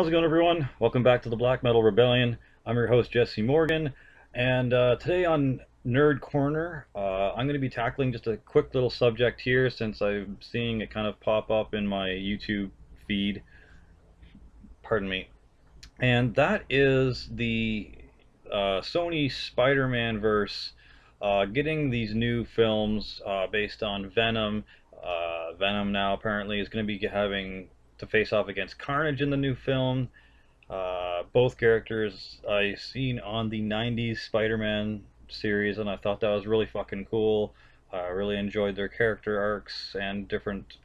How's it going, everyone? Welcome back to the Black Metal Rebellion. I'm your host, Jesse Morgan, and today on Nerd Corner, I'm going to be tackling just a quick little subject here since I'm seeing it kind of pop up in my YouTube feed. Pardon me. And that is the Sony Spider-Man verse getting these new films based on Venom. Venom now apparently is going to be having to face off against Carnage in the new film. Both characters I seen on the 90s Spider-Man series, and I thought that was really fucking cool. I really enjoyed their character arcs and different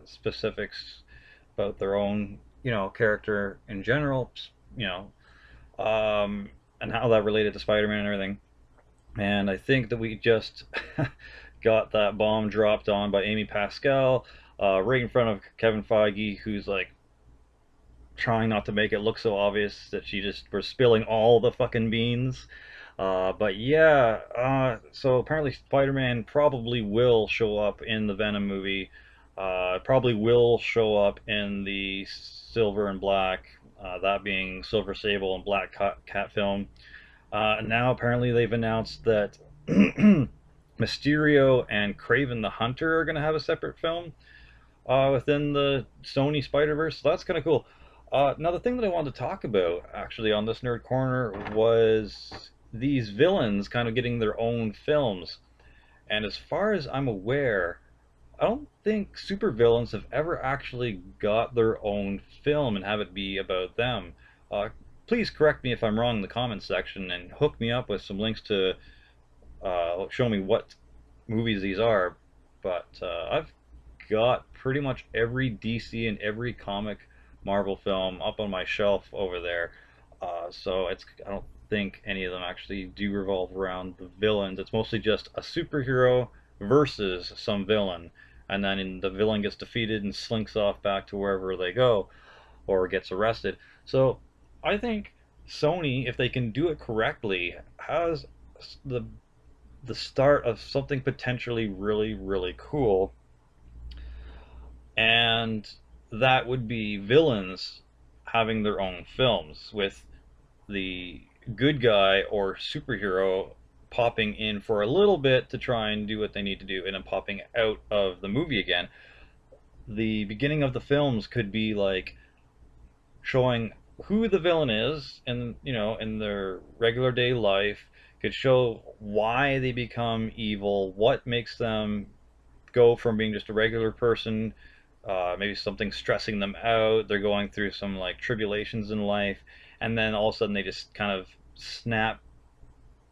specifics about their own, character in general, you know, and how that related to Spider-Man and everything. And I think that we just got that bomb dropped on by Amy Pascal right in front of Kevin Feige, who's like trying not to make it look so obvious that she just was spilling all the fucking beans. But yeah, so apparently Spider-Man probably will show up in the Venom movie. Probably will show up in the Silver and Black, that being Silver Sable and Black Cat film. Now apparently they've announced that Mysterio and Kraven the Hunter are going to have a separate film within the Sony Spider-Verse. So that's kind of cool. Now, the thing that I wanted to talk about, actually, on this Nerd Corner was these villains kind of getting their own films. And as far as I'm aware, I don't think supervillains have ever actually got their own film and have it be about them. Please correct me if I'm wrong in the comments section and hook me up with some links to show me what movies these are. But I've got pretty much every DC and every comic Marvel film up on my shelf over there. So I don't think any of them actually do revolve around the villains. It's mostly just a superhero versus some villain, and then the villain gets defeated and slinks off back to wherever they go, or gets arrested. So I think Sony, if they can do it correctly, has the the start of something potentially really, really cool. And that would be villains having their own films, with the good guy or superhero popping in for a little bit to try and do what they need to do and then popping out of the movie again. The beginning of the films could be like showing who the villain is in, in their regular day life, could show why they become evil, what makes them go from being just a regular person, maybe something stressing them out, they're going through some like tribulations in life, and then all of a sudden they just kind of snap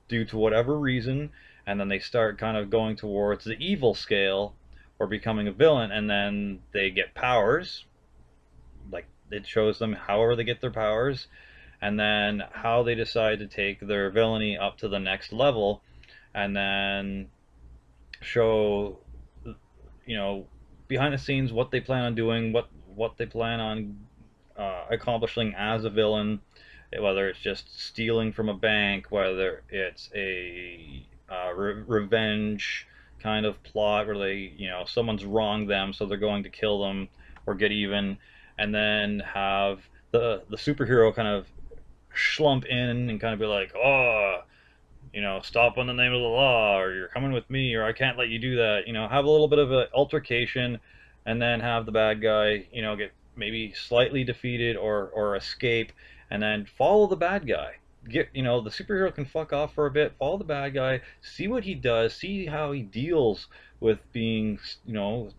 due to whatever reason, and then they start kind of going towards the evil scale or becoming a villain, and then they get powers. Like, it shows them however they get their powers, and then how they decide to take their villainy up to the next level, and then show, behind the scenes what they plan on doing, what they plan on accomplishing as a villain, whether it's just stealing from a bank, whether it's a revenge kind of plot where they, someone's wronged them, so they're going to kill them or get even, and then have the superhero kind of slump in and kind of be like, oh, stop in the name of the law, or you're coming with me, or I can't let you do that. Have a little bit of an altercation, and then have the bad guy, get maybe slightly defeated or escape, and then follow the bad guy. The superhero can fuck off for a bit, follow the bad guy, see what he does, see how he deals with being,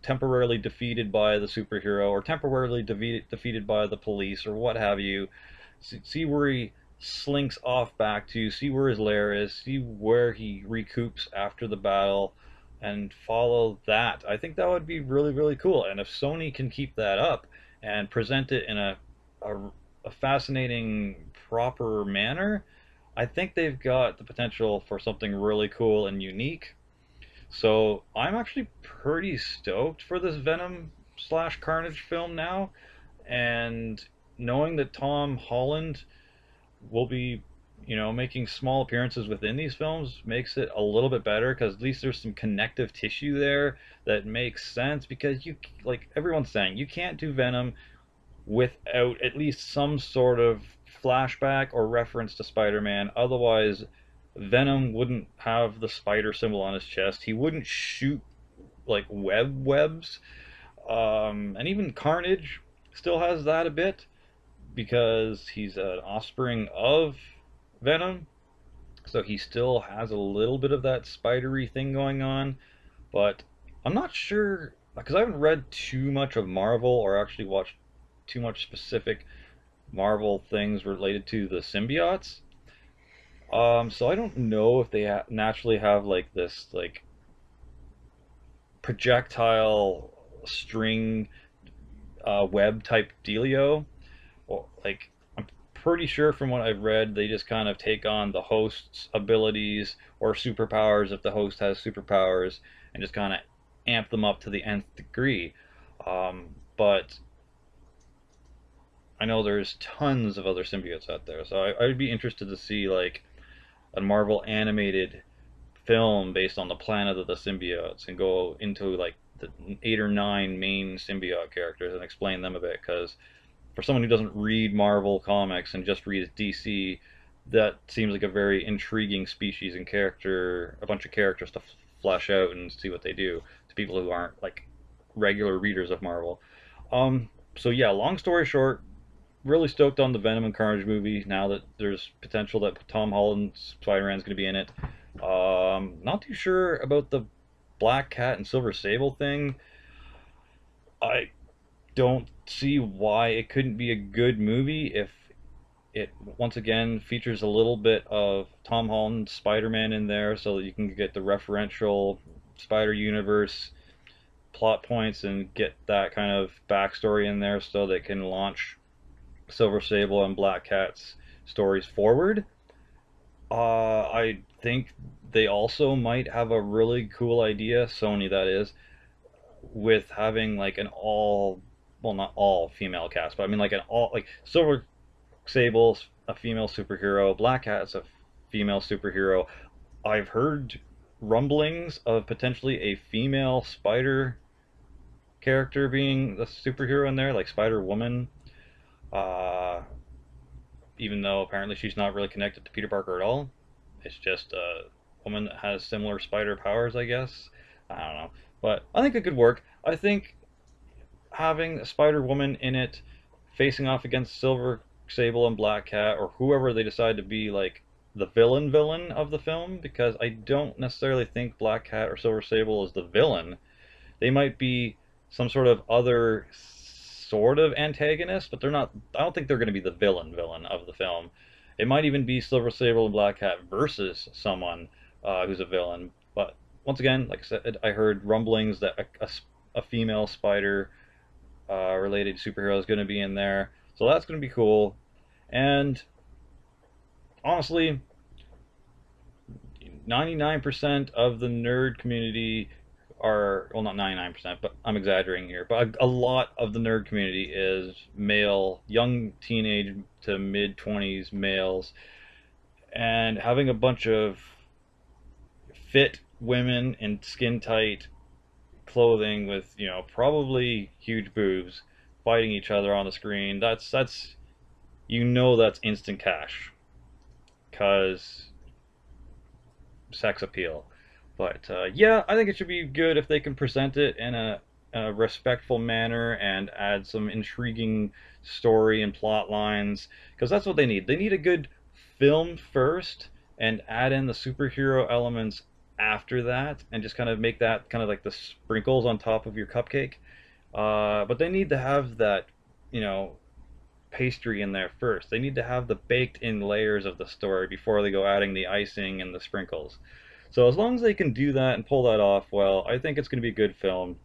temporarily defeated by the superhero, or temporarily defeated by the police, or what have you. See where he slinks off back to, see where his lair is, see where he recoups after the battle, and follow that. I think that would be really, really cool. And if Sony can keep that up and present it in a fascinating, proper manner, I think they've got the potential for something really cool and unique. So I'm actually pretty stoked for this Venom slash Carnage film now, and knowing that Tom Holland will be, making small appearances within these films makes it a little bit better, because at least there's some connective tissue there that makes sense. Because like everyone's saying, you can't do Venom without at least some sort of flashback or reference to Spider-Man. Otherwise, Venom wouldn't have the spider symbol on his chest. He wouldn't shoot like webs. And even Carnage still has that a bit because he's an offspring of Venom. So he still has a little bit of that spidery thing going on. But I'm not sure because I haven't read too much of Marvel or actually watched too much specific Marvel things related to the symbiotes. So I don't know if they naturally have like this like projectile string web type dealio. Well, like I'm pretty sure from what I've read, they just kind of take on the host's abilities or superpowers if the host has superpowers, and just kind of amp them up to the nth degree. But I know there's tons of other symbiotes out there, so I'd be interested to see like a Marvel animated film based on the planet of the symbiotes and go into like the 8 or 9 main symbiote characters and explain them a bit. Because for someone who doesn't read Marvel comics and just reads DC, that seems like a very intriguing species and character, a bunch of characters to flesh out and see what they do to people who aren't like regular readers of Marvel. So yeah, long story short, really stoked on the Venom and Carnage movie now that there's potential that Tom Holland's Spider-Man's going to be in it. Not too sure about the Black Cat and Silver Sable thing. I don't see why it couldn't be a good movie if it once again features a little bit of Tom Holland's Spider-Man in there so that you can get the referential Spider Universe plot points and get that kind of backstory in there so they can launch Silver Sable and Black Cat's stories forward. I think they also might have a really cool idea, Sony that is, with having like an all, well, not all female cast, but I mean like an all, like Silver Sable's a female superhero, Black Cat's a female superhero. I've heard rumblings of potentially a female Spider character being the superhero in there, like Spider Woman. Uh, Even though apparently she's not really connected to Peter Parker at all. It's just a woman that has similar spider powers, I guess. I don't know. But I think it could work. I think having a Spider Woman in it facing off against Silver Sable and Black Cat, or whoever they decide to be like the villain of the film, because I don't necessarily think Black Cat or Silver Sable is the villain. They might be some sort of other sort of antagonist, but they're not. I don't think they're going to be the villain of the film. It might even be Silver Sable and Black Cat versus someone who's a villain. But once again, like I said, I heard rumblings that a female spider related superhero is going to be in there, so that's going to be cool. And honestly, 99% of the nerd community are, well, not 99%, but I'm exaggerating here, but a lot of the nerd community is male, young teenage to mid 20s males, and having a bunch of fit women in skin tight clothing with, you know, probably huge boobs fighting each other on the screen, that's you know that's instant cash, cause sex appeal. But yeah, I think it should be good if they can present it in a respectful manner and add some intriguing story and plot lines, because that's what they need. They need a good film first and add in the superhero elements after that, and just kind of make that kind of like the sprinkles on top of your cupcake. But they need to have that, you know, pastry in there first. They need to have the baked in layers of the story before they go adding the icing and the sprinkles. So as long as they can do that and pull that off well, I think it's going to be a good film.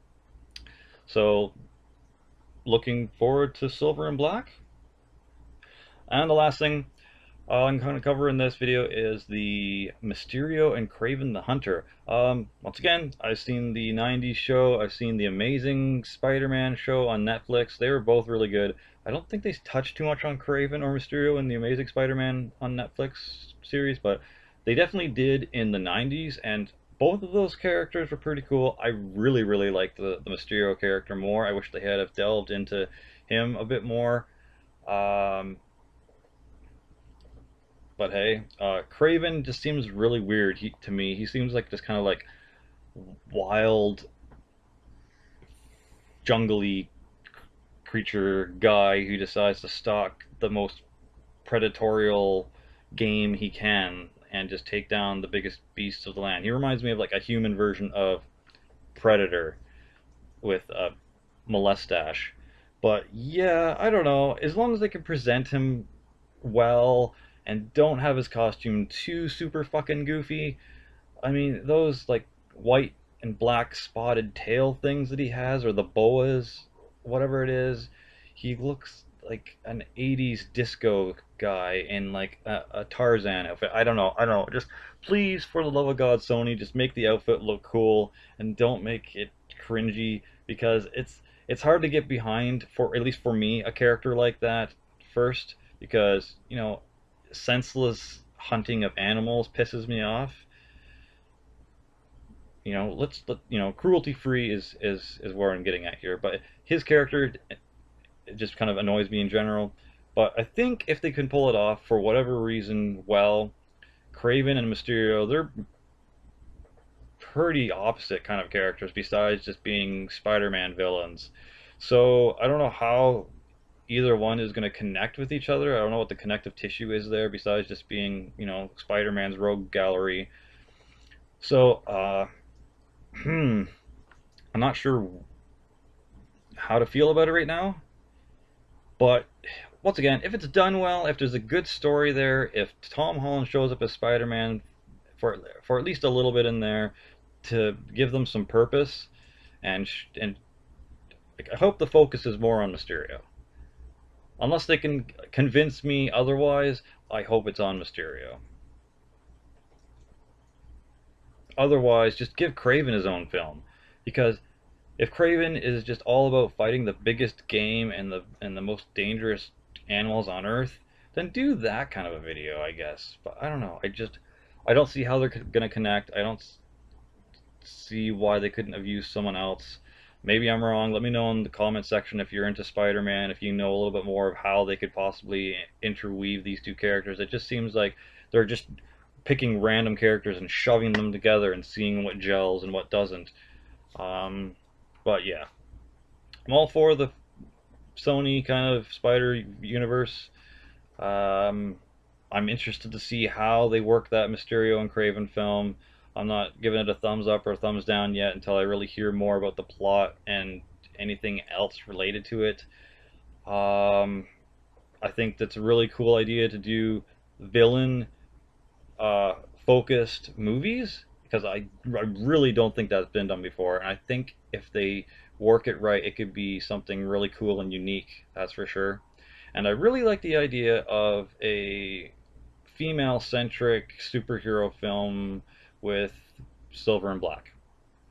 So looking forward to Silver and Black. And the last thing I'm going to cover in this video is the Mysterio and Kraven the Hunter. Once again, I've seen the 90s show, I've seen the Amazing Spider-Man show on Netflix. They were both really good. I don't think they touched too much on Kraven or Mysterio in the Amazing Spider-Man on Netflix series, but they definitely did in the 90s, and both of those characters were pretty cool. I really like the Mysterio character more. I wish they had have delved into him a bit more. Um, but hey, Craven just seems really weird to me. He seems like just kind of like wild, jungly creature guy who decides to stalk the most predatorial game he can and just take down the biggest beasts of the land. He reminds me of like a human version of Predator with a molestache. But yeah, I don't know. As long as they can present him well and don't have his costume too super fucking goofy. I mean, those like white and black spotted tail things that he has, or the boas, whatever it is, he looks like an 80s disco guy in like a Tarzan outfit. I don't know. I don't know. Just please, for the love of God, Sony, just make the outfit look cool and don't make it cringy because it's hard to get behind for at least for me a character like that first because senseless hunting of animals pisses me off. Cruelty free is where I'm getting at here, but his character, it just kind of annoys me in general. But I think if they can pull it off for whatever reason, well, Craven and Mysterio, they're pretty opposite kind of characters besides just being Spider-Man villains. So I don't know how either one is going to connect with each other. I don't know what the connective tissue is there besides just being, Spider-Man's rogue gallery. So, I'm not sure how to feel about it right now. But once again, if it's done well, if there's a good story there, if Tom Holland shows up as Spider-Man for at least a little bit in there to give them some purpose, and I hope the focus is more on Mysterio. Unless they can convince me otherwise, I hope it's on Mysterio. Otherwise, just give Craven his own film, because if Craven is just all about fighting the biggest game and the most dangerous animals on Earth, then do that kind of a video, I guess. But I don't know. I don't see how they're gonna connect. I don't see why they couldn't have used someone else. Maybe I'm wrong. Let me know in the comment section if you're into Spider-Man, if you know a little bit more of how they could possibly interweave these two characters. It just seems like they're just picking random characters and shoving them together and seeing what gels and what doesn't. But yeah, I'm all for the Sony kind of Spider Universe. I'm interested to see how they work that Mysterio and Craven film. I'm not giving it a thumbs up or a thumbs down yet until I really hear more about the plot and anything else related to it. I think that's a really cool idea to do villain focused movies because I really don't think that's been done before. And I think if they work it right, it could be something really cool and unique, that's for sure. And I really like the idea of a female-centric superhero film with Silver and Black,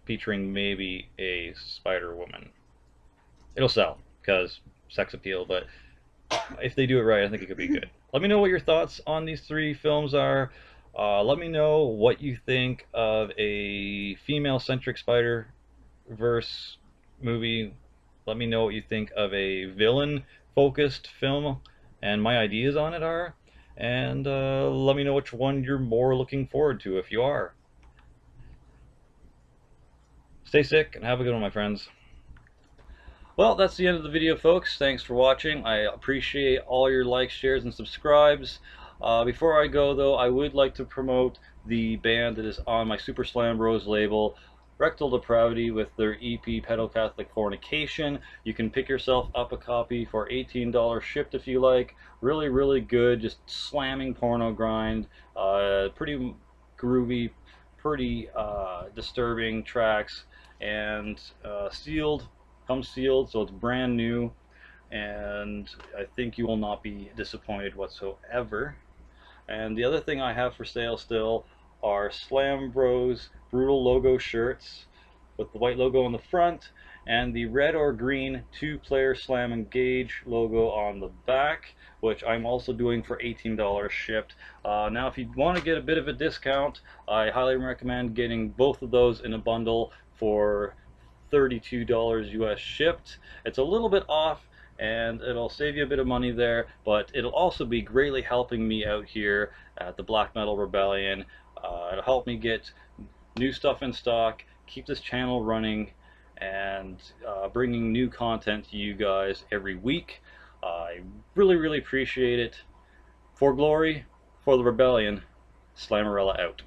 featuring maybe a Spider-Woman. It'll sell, because sex appeal, but if they do it right, I think it could be good. Let me know what your thoughts on these three films are. Let me know what you think of a female-centric Spider-Verse movie. Let me know what you think of a villain-focused film and my ideas on it are. And let me know which one you're more looking forward to if you are. Stay sick and have a good one, my friends. Well, that's the end of the video, folks. Thanks for watching. I appreciate all your likes, shares, and subscribes. Before I go, though, I would like to promote the band that is on my Super Slam Bros label, Rectal Depravity, with their EP Pedal Catholic Fornication. You can pick yourself up a copy for $18 shipped if you like. Really, really good, just slamming porno grind. Pretty groovy, pretty disturbing tracks, and sealed. Comes sealed, so it's brand new, and I think you will not be disappointed whatsoever. And the other thing I have for sale still are Slam Bros Brutal logo shirts with the white logo on the front and the red or green 2-player Slam Engage logo on the back, which I'm also doing for $18 shipped. Now if you want to get a bit of a discount, I highly recommend getting both of those in a bundle for $32 US shipped. It's a little bit off, and it'll save you a bit of money there, but it'll also be greatly helping me out here at the Black Metal Rebellion. It'll help me get new stuff in stock, keep this channel running, and bringing new content to you guys every week. I really appreciate it. For glory, for the rebellion, Slammerella out.